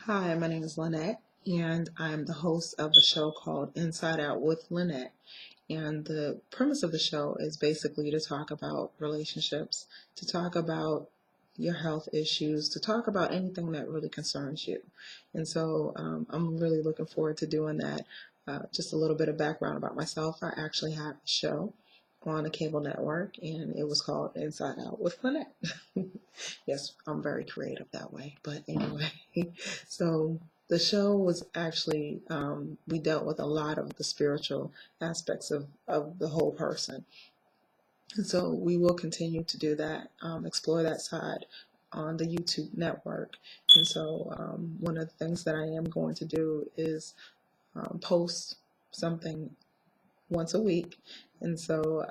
Hi, my name is Lynette, and I'm the host of a show called Inside Out with Lynette. And the premise of the show is basically to talk about relationships, to talk about your health issues, to talk about anything that really concerns you. And so I'm really looking forward to doing that. Just a little bit of background about myself. I actually have a show on a cable network, and it was called Inside Out with Lynette. Yes, I'm very creative that way. But anyway, so the show was actually, we dealt with a lot of the spiritual aspects of the whole person. And so we will continue to do that, explore that side on the YouTube network. And so one of the things that I am going to do is post something once a week. And so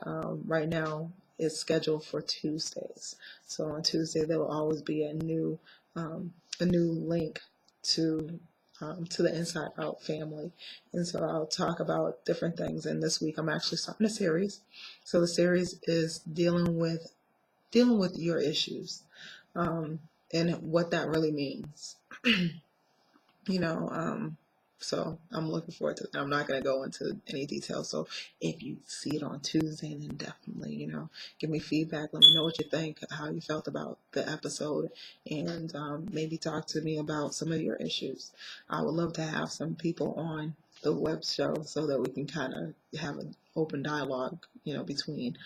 right now it's scheduled for Tuesdays. So on Tuesday there will always be a new link to the Inside Out family. And so I'll talk about different things. And this week I'm actually starting a series. So the series is dealing with your issues, and what that really means. you know, so I'm looking forward to it. I'm not going to go into any details. So if you see it on Tuesday, then definitely, give me feedback. Let me know what you think, how you felt about the episode, and maybe talk to me about some of your issues. I would love to have some people on the web show so that we can kind of have an open dialogue, between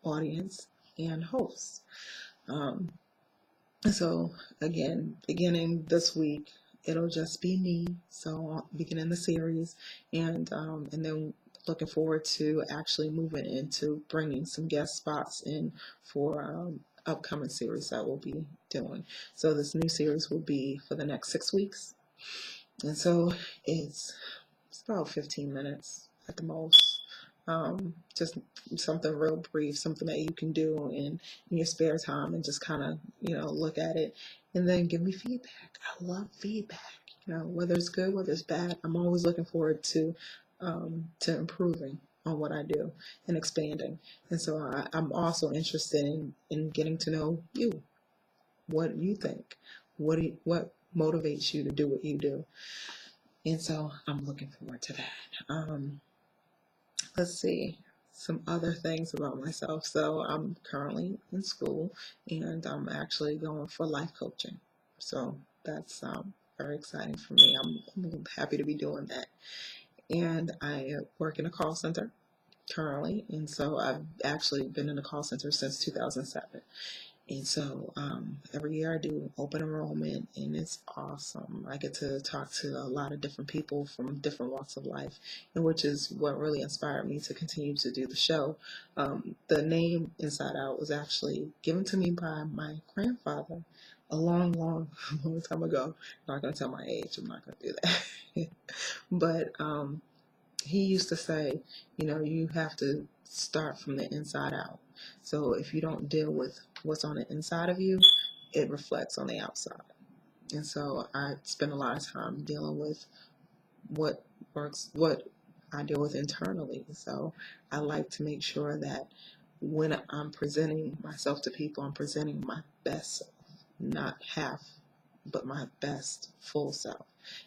audience and hosts. Um, so again, beginning this week, it'll just be me. So beginning the series, and then looking forward to actually moving into bringing some guest spots in for upcoming series that we'll be doing. So this new series will be for the next 6 weeks, and so it's about 15 minutes at the most. Just something real brief, something that you can do in your spare time and just kind of, look at it and then give me feedback. I love feedback, whether it's good, whether it's bad. I'm always looking forward to improving on what I do and expanding. And so I'm also interested in getting to know you, what you think, what motivates you to do what you do. And so I'm looking forward to that. Let's see some other things about myself. So I'm currently in school, and I'm actually going for life coaching. So that's very exciting for me. I'm happy to be doing that. And I work in a call center currently, and so I've actually been in a call center since 2007. And so every year I do open enrollment, and it's awesome. I get to talk to a lot of different people from different walks of life, and which is what really inspired me to continue to do the show. The name Inside Out was actually given to me by my grandfather a long, long, long time ago. I'm not going to tell my age. I'm not going to do that. But he used to say, you have to start from the inside out. So if you don't deal with what's on the inside of you, it reflects on the outside. And so I spend a lot of time dealing with what what I deal with internally. So I like to make sure that when I'm presenting myself to people, I'm presenting my best self, not half, but my best full self.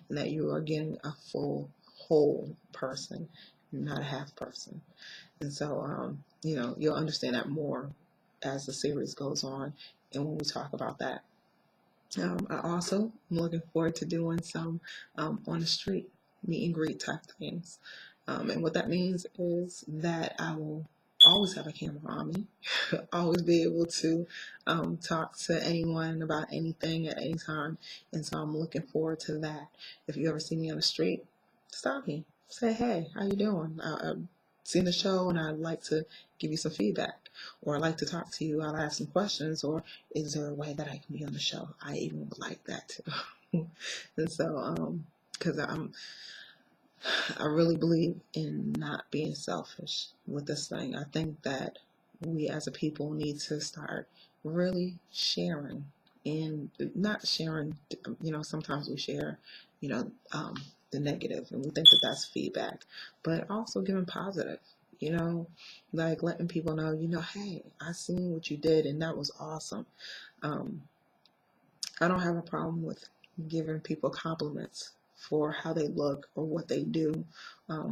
And that you are getting a full, whole person, not a half person. And so, you'll understand that more as the series goes on and when we talk about that. I also am looking forward to doing some on the street meet and greet type things. And what that means is that I will always have a camera on me, always be able to talk to anyone about anything at any time. And so I'm looking forward to that. If you ever see me on the street, stop me. Say, hey, how you doing? I've seen the show and I'd like to give you some feedback. Or I'd like to talk to you. I'll ask some questions. Or is there a way that I can be on the show? I even would like that too. And so, because I really believe in not being selfish with this thing. I think that we as a people need to start really sharing, and not sharing, sometimes we share, the negative, and we think that that's feedback, but also giving positive, like letting people know, hey, I seen what you did and that was awesome. I don't have a problem with giving people compliments for how they look or what they do,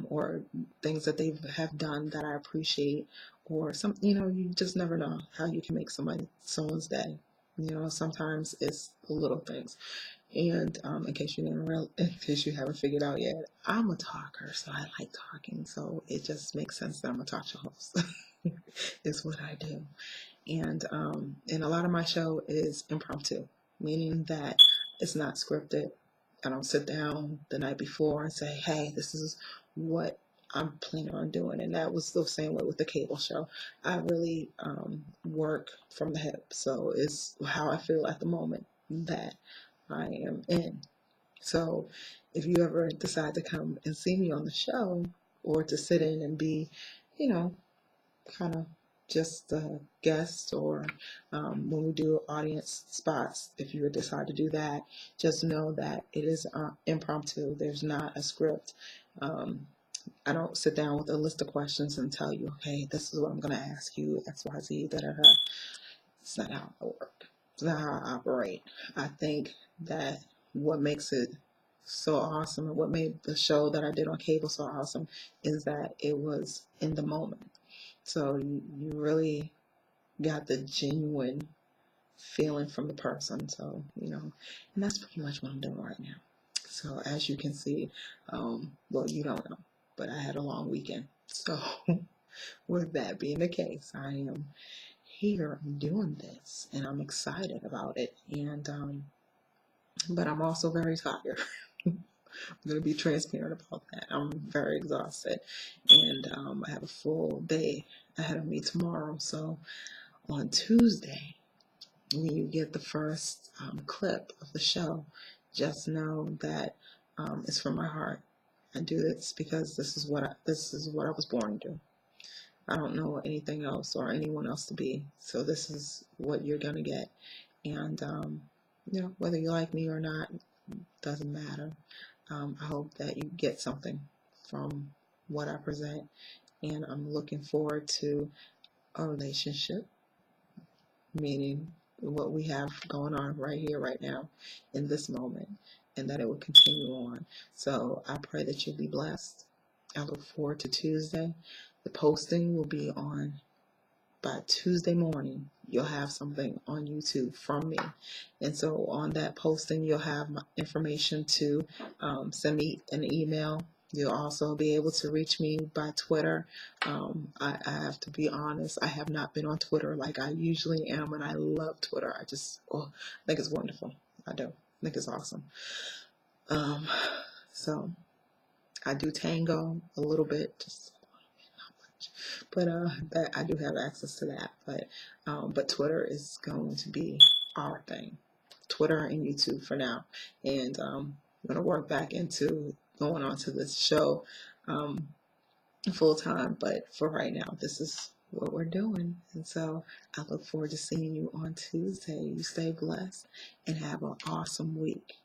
or things that they have done that I appreciate, or some, you just never know how you can make someone's day. Sometimes it's the little things. And in case you haven't figured out yet, I'm a talker, so I like talking. So it just makes sense that I'm a talk show host. It's what I do. And a lot of my show is impromptu, meaning that it's not scripted. I don't sit down the night before and say, hey, this is what I'm planning on doing. And that was the same way with the cable show. I really work from the hip. So it's how I feel at the moment that I am in. So if you ever decide to come and see me on the show, or to sit in and be, you know, kind of just a guest, or when we do audience spots, if you would decide to do that, just know that it is impromptu. There's not a script. I don't sit down with a list of questions and tell you, hey, this is what I'm going to ask you, X, Y, Z, da, da, da. It's not how I work. It's not how I operate. I think that what makes it so awesome, and what made the show that I did on cable so awesome, is that it was in the moment. So you really got the genuine feeling from the person. So, and that's pretty much what I'm doing right now. So as you can see, well, you don't know, but I had a long weekend. So with that being the case, I am here doing this, and I'm excited about it. And but I'm also very tired. I'm going to be transparent about that. I'm very exhausted, and I have a full day ahead of me tomorrow. So on Tuesday, when you get the first clip of the show, just know that it's from my heart. I do this because this is what I was born to do. I don't know anything else or anyone else to be. So this is what you're gonna get, and whether you like me or not doesn't matter. I hope that you get something from what I present, and I'm looking forward to a relationship, meaning what we have going on right here, right now, in this moment, and that it will continue on. So I pray that you'll be blessed. I look forward to Tuesday. The posting will be on by Tuesday morning. You'll have something on YouTube from me. And so on that posting, you'll have my information to send me an email. You'll also be able to reach me by Twitter. I have to be honest, I have not been on Twitter like I usually am, and I love Twitter. I think it's wonderful. I do. I think it's awesome. So I do tango a little bit, just but that I do have access to that. But Twitter is going to be our thing. Twitter and YouTube for now, and I'm gonna work back into going on to this show full time. But for right now, this is what we're doing, and so I look forward to seeing you on Tuesday. You stay blessed and have an awesome week.